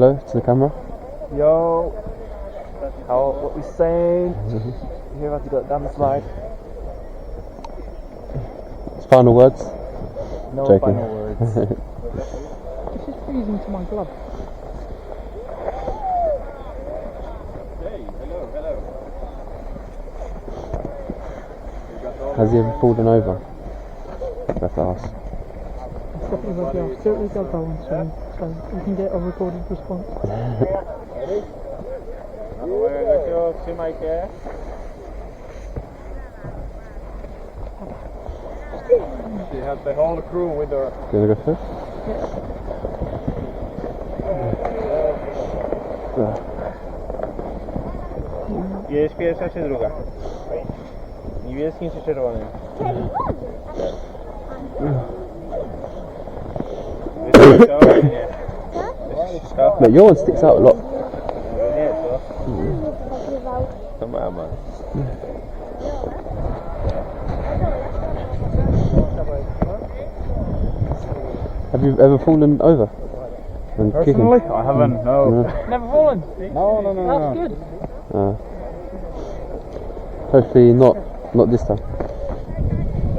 Hello to the camera. Yo, what we saying? Here about to go down the slide. Final words? No Joking. final words. This is freezing to my glove. Hey, hello. Has he ever fallen over? I have to ask. It's definitely worth it. Still got that one soon, so we can get a recorded response. Ready? See my care. She has the whole crew with her. Do you want to go first? Jest pierwsza czy druga? Niebieski czy czerwony? Mate, your one sticks out a lot. Nie, co? To mama. Have you ever fallen over? And Personally? kicking? I haven't, no. Never fallen? No. That's good. Hopefully not this time.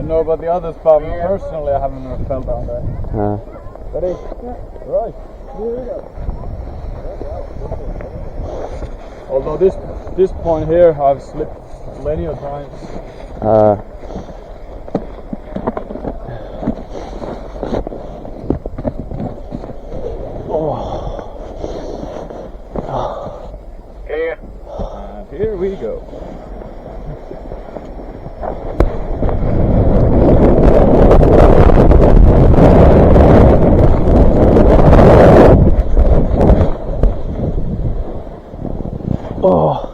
No, but the others, but personally I haven't fell down there. Ready? Yeah. Right. Here we go. Although this point here I've slipped plenty of times. Okay. And here we go. Oh.